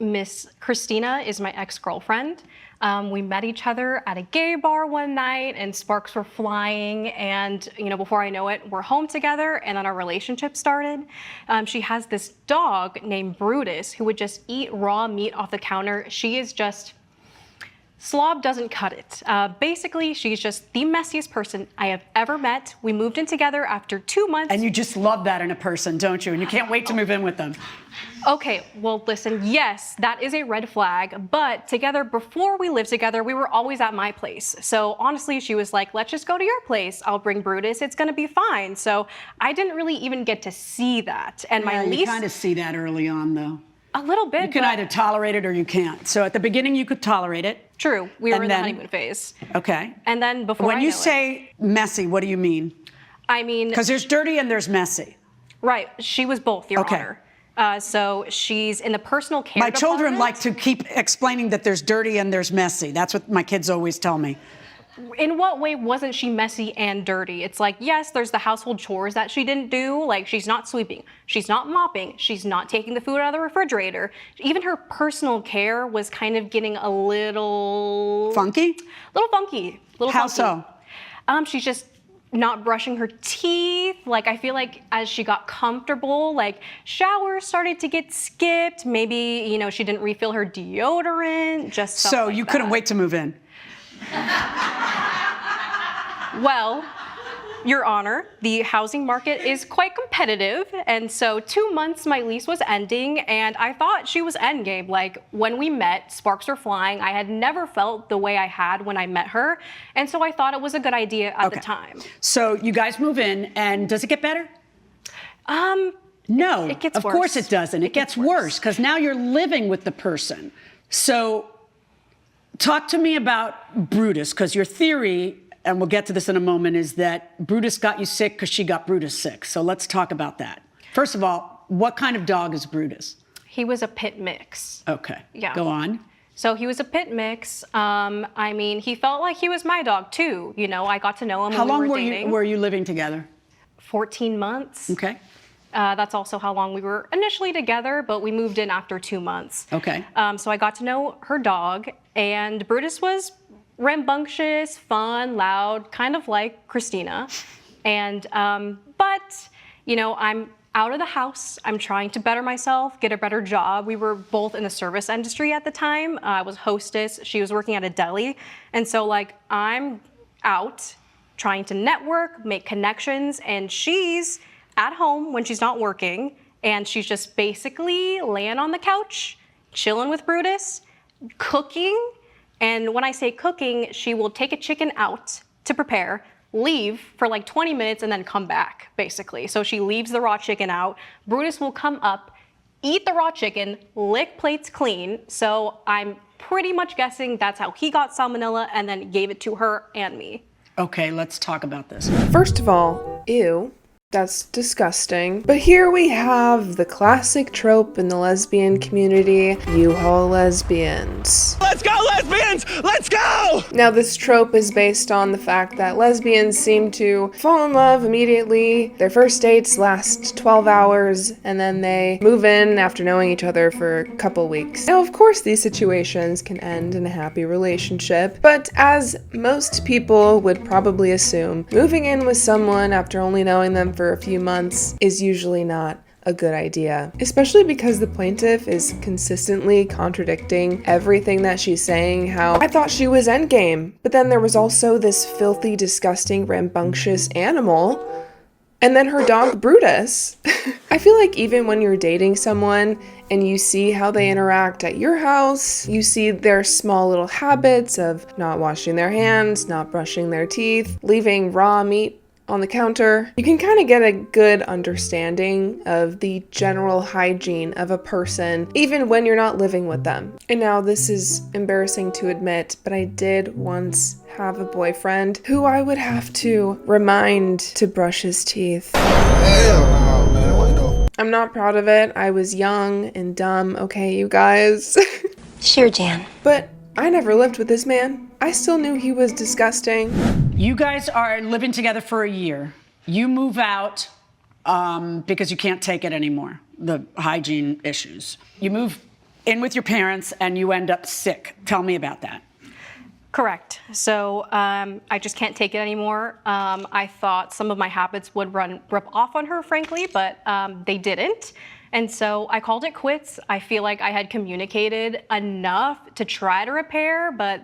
Miss Christina is my ex-girlfriend. We met each other at a gay bar one night and sparks were flying, and before I know it, we're home together, and then our relationship started. She has this dog named Brutus who would just eat raw meat off the counter. She is just, slob doesn't cut it. Basically, she's just the messiest person I have ever met. We moved in together after 2 months. And you just love that in a person, don't you? And you can't wait to move in with them. Okay, well, listen, yes, that is a red flag, but before we lived together, we were always at my place. So honestly, she was like, let's just go to your place. I'll bring Brutus. It's gonna be fine. So I didn't really even get to see that. And my lease— You kind of see that early on, though. A little bit. You can either tolerate it or you can't. So at the beginning, you could tolerate it. True, we were in the honeymoon phase. Okay. And then before When you say messy, what do you mean? I mean— Because there's dirty and there's messy. Right, she was both, Your Honor. So she's in the personal care My children department. like to keep explaining that there's dirty and there's messy. That's what my kids always tell me. In what way wasn't she messy and dirty? It's like, yes, there's the household chores that she didn't do. Like, she's not sweeping, she's not mopping, she's not taking the food out of the refrigerator. Even her personal care was kind of getting a little— Funky? Little funky. How so? She's just not brushing her teeth. Like, I feel like as she got comfortable, like, showers started to get skipped. Maybe, she didn't refill her deodorant, just stuff So like you that. couldn't wait to move in? Well, Your Honor, the housing market is quite competitive, and so 2 months my lease was ending, and I thought she was endgame. Like, when we met, sparks were flying. I had never felt the way I had when I met her, and so I thought it was a good idea at the time. So you guys move in, and does it get better? No, it gets of worse. course it doesn't. It gets worse because now you're living with the person. So talk to me about Brutus, because your theory, and we'll get to this in a moment, is that Brutus got you sick because she got Brutus sick. So let's talk about that. First of all, what kind of dog is Brutus? He was a pit mix. Okay, Yeah. Go on. So he was a pit mix. I mean, he felt like he was my dog too. I got to know him How when we long were dating. were you living together? 14 months. Okay. That's also how long we were initially together, but we moved in after 2 months. Okay. So I got to know her dog, and Brutus was rambunctious, fun, loud, kind of like Christina. And, but, I'm out of the house. I'm trying to better myself, get a better job. We were both in the service industry at the time. I was hostess. She was working at a deli. And so, I'm out trying to network, make connections, and she's at home when she's not working, and she's just basically laying on the couch, chilling with Brutus, cooking. And when I say cooking, she will take a chicken out to prepare, leave for 20 minutes, and then come back, basically. So she leaves the raw chicken out. Brutus will come up, eat the raw chicken, lick plates clean. So I'm pretty much guessing that's how he got salmonella and then gave it to her and me. Okay, let's talk about this. First of all, ew. That's disgusting. But here we have the classic trope in the lesbian community, U-Haul lesbians. Let's go, lesbians! Let's go! Now, this trope is based on the fact that lesbians seem to fall in love immediately. Their first dates last 12 hours, and then they move in after knowing each other for a couple weeks. Now, of course, these situations can end in a happy relationship, but as most people would probably assume, moving in with someone after only knowing them for a few months is usually not a good idea, especially because the plaintiff is consistently contradicting everything that she's saying. How I thought she was endgame, but then there was also this filthy, disgusting, rambunctious animal, and then her dog Brutus. I feel like even when you're dating someone and you see how they interact at your house, you see their small little habits of not washing their hands, not brushing their teeth, leaving raw meat on the counter, you can kind of get a good understanding of the general hygiene of a person, even when you're not living with them. And now this is embarrassing to admit, but I did once have a boyfriend who I would have to remind to brush his teeth. Hell no, man. What the? I'm not proud of it. I was young and dumb, okay, you guys? Sure, Jan. But I never lived with this man. I still knew he was disgusting. You guys are living together for a year. You move out because you can't take it anymore, the hygiene issues. You move in with your parents and you end up sick. Tell me about that. Correct. So I just can't take it anymore. I thought some of my habits would rub off on her, frankly, but they didn't. And so I called it quits. I feel like I had communicated enough to try to repair, but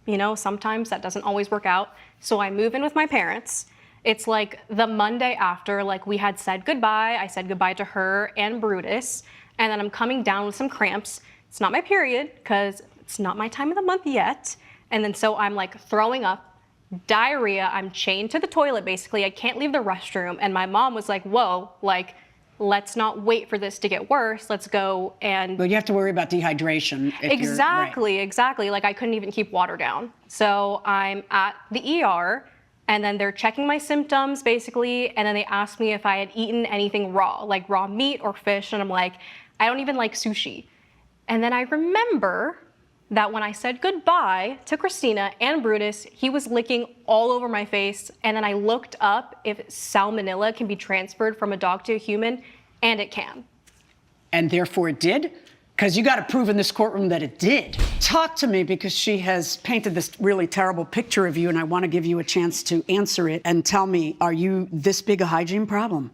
you know, sometimes that doesn't always work out. So I move in with my parents. It's like the Monday after, like we had said goodbye. I said goodbye to her and Brutus, and then I'm coming down with some cramps. It's not my period, because it's not my time of the month yet. And then so I'm like throwing up, diarrhea. I'm chained to the toilet, basically. I can't leave the restroom. And my mom was like, whoa, like, let's not wait for this to get worse. Let's go and... But you have to worry about dehydration. Exactly. Like I couldn't even keep water down. So I'm at the ER, and then they're checking my symptoms, basically. And then they asked me if I had eaten anything raw, like raw meat or fish. And I'm like, I don't even like sushi. And then I remember that when I said goodbye to Christina and Brutus, he was licking all over my face. And then I looked up if salmonella can be transferred from a dog to a human, and it can. And therefore it did? Because you got to prove in this courtroom that it did. Talk to me, because she has painted this really terrible picture of you, and I want to give you a chance to answer it and tell me, are you this big a hygiene problem?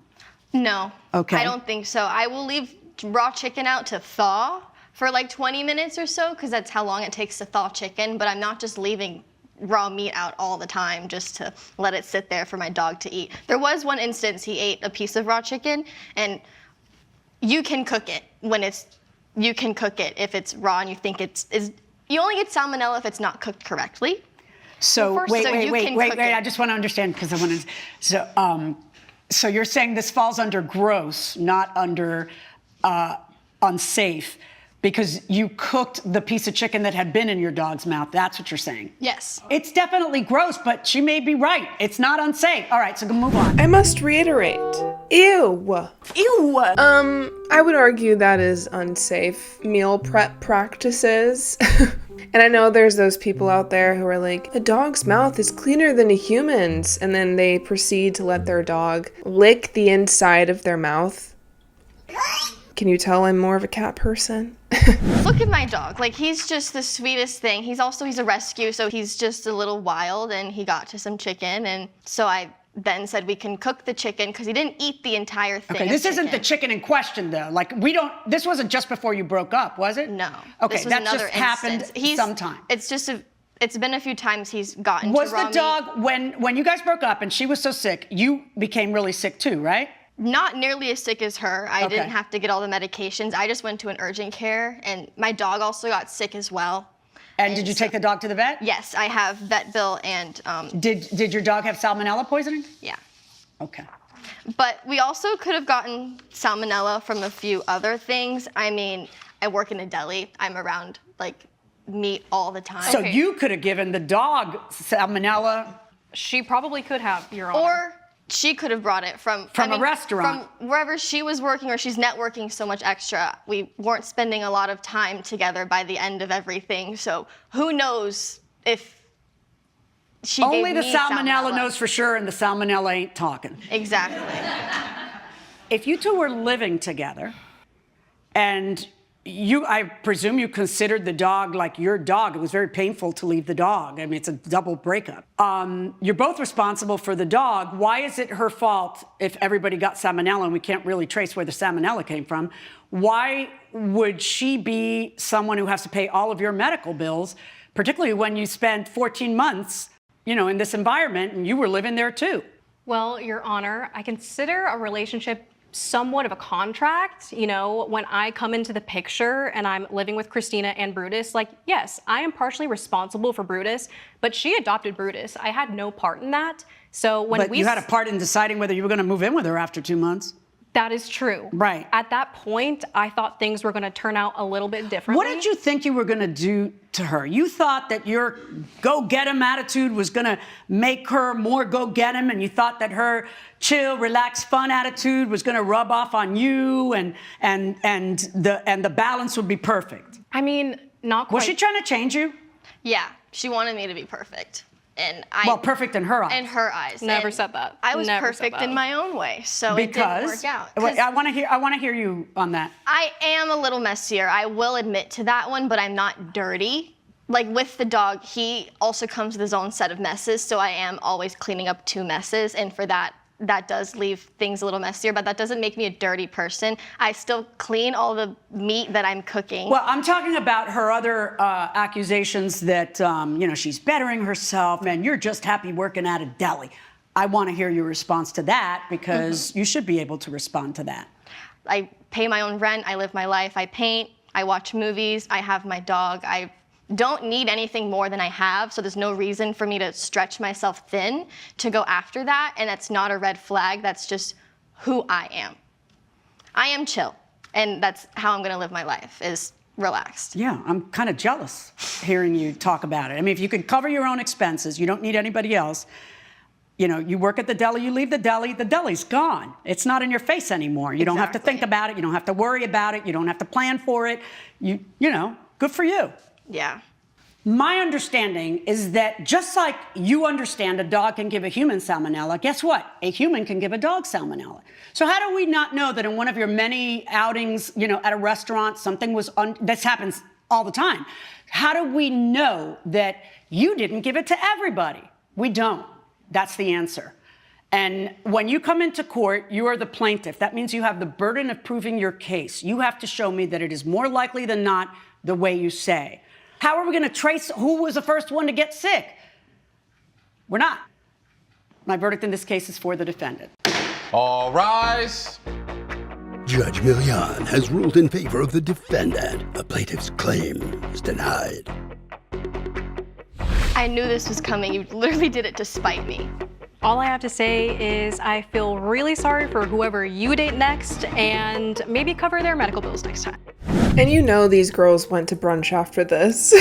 No. Okay. I don't think so. I will leave raw chicken out to thaw for like 20 minutes or so, because that's how long it takes to thaw chicken, but I'm not just leaving raw meat out all the time just to let it sit there for my dog to eat. There was one instance he ate a piece of raw chicken, and you can cook it if it's raw and you think you only get salmonella if it's not cooked correctly. So wait, it. I just want to understand, because I want to, so you're saying this falls under gross, not under unsafe, because you cooked the piece of chicken that had been in your dog's mouth. That's what you're saying. Yes. It's definitely gross, but she may be right. It's not unsafe. All right, so move on. I must reiterate. Ew. Ew. I would argue that is unsafe meal prep practices. And I know there's those people out there who are like, a dog's mouth is cleaner than a human's. And then they proceed to let their dog lick the inside of their mouth. Can you tell I'm more of a cat person? Look at my dog. Like, he's just the sweetest thing. He's a rescue, so he's just a little wild, and he got to some chicken, and so I then said we can cook the chicken, because he didn't eat the entire thing. Okay, this isn't the chicken in question, though. Like, this wasn't just before you broke up, was it? No. Okay, this was that another just happened instance. sometime. It's been a few times he's gotten Was to raw the dog, when you guys broke up and she was so sick, you became really sick too, right? Not nearly as sick as her. I didn't have to get all the medications. I just went to an urgent care, and my dog also got sick as well. And did you take the dog to the vet? Yes, I have vet bill and... Did your dog have salmonella poisoning? Yeah. Okay. But we also could have gotten salmonella from a few other things. I mean, I work in a deli. I'm around, like, meat all the time. So you could have given the dog salmonella. She probably could have, Your Honor. Or she could have brought it from a restaurant. From wherever she was working, or she's networking so much extra. We weren't spending a lot of time together by the end of everything. So who knows if she Only gave the me salmonella knows for sure, and the salmonella ain't talking. Exactly. If you two were living together, and I presume you considered the dog like your dog. It was very painful to leave the dog. I mean, it's a double breakup. You're both responsible for the dog. Why is it her fault if everybody got salmonella and we can't really trace where the salmonella came from? Why would she be someone who has to pay all of your medical bills, particularly when you spent 14 months, in this environment and you were living there too? Well, Your Honor, I consider a relationship somewhat of a contract. When I come into the picture and I'm living with Christina and Brutus, like, yes, I am partially responsible for Brutus, but she adopted Brutus. I had no part in that. So when you had a part in deciding whether you were going to move in with her after 2 months. That is true. Right. At that point, I thought things were going to turn out a little bit differently. What did you think you were going to do to her? You thought that your go-get-him attitude was going to make her more go-get-him, and you thought that her chill, relaxed, fun attitude was going to rub off on you, and the balance would be perfect. I mean, not quite. Was she trying to change you? Yeah, she wanted me to be perfect. And perfect in her eyes. In her eyes. Never And said that. I was Never said perfect that. in my own way, so Because it didn't work out. 'Cause I want to hear you on that. I am a little messier. I will admit to that one, but I'm not dirty. Like with the dog, he also comes with his own set of messes, so I am always cleaning up 2 messes, and for that does leave things a little messier, but that doesn't make me a dirty person. I still clean all the meat that I'm cooking. Well, I'm talking about her other accusations that, she's bettering herself and you're just happy working at a deli. I want to hear your response to that because you should be able to respond to that. I pay my own rent, I live my life, I paint, I watch movies, I have my dog. I don't need anything more than I have, so there's no reason for me to stretch myself thin to go after that, and that's not a red flag, that's just who I am. I am chill, and that's how I'm gonna live my life, is relaxed. Yeah, I'm kind of jealous hearing you talk about it. I mean, if you can cover your own expenses, you don't need anybody else. You work at the deli, you leave the deli's gone. It's not in your face anymore. You don't have to think about it, you don't have to worry about it, you don't have to plan for it. Good for you. Yeah. My understanding is that just like you understand a dog can give a human salmonella, guess what? A human can give a dog salmonella. So how do we not know that in one of your many outings, at a restaurant, something was, this happens all the time. How do we know that you didn't give it to everybody? We don't. That's the answer. And when you come into court, you are the plaintiff. That means you have the burden of proving your case. You have to show me that it is more likely than not the way you say. How are we going to trace who was the first one to get sick? We're not. My verdict in this case is for the defendant. All rise. Judge Millian has ruled in favor of the defendant. The plaintiff's claim is denied. I knew this was coming. You literally did it to spite me. All I have to say is I feel really sorry for whoever you date next, and maybe cover their medical bills next time. And these girls went to brunch after this.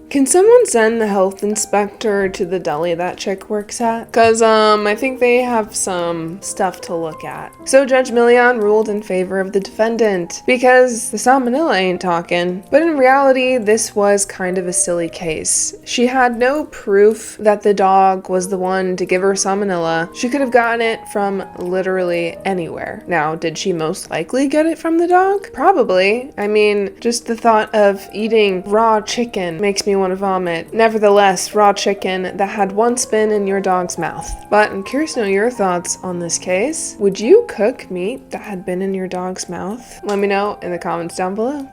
Can someone send the health inspector to the deli that chick works at? Cause I think they have some stuff to look at. So Judge Millian ruled in favor of the defendant because the salmonella ain't talking. But in reality, this was kind of a silly case. She had no proof that the dog was the one to give her salmonella. She could have gotten it from literally anywhere. Now, did she most likely get it from the dog? Probably. I mean, just the thought of eating raw chicken makes me want to vomit. Nevertheless, raw chicken that had once been in your dog's mouth. But I'm curious to know your thoughts on this case. Would you cook meat that had been in your dog's mouth? Let me know in the comments down below.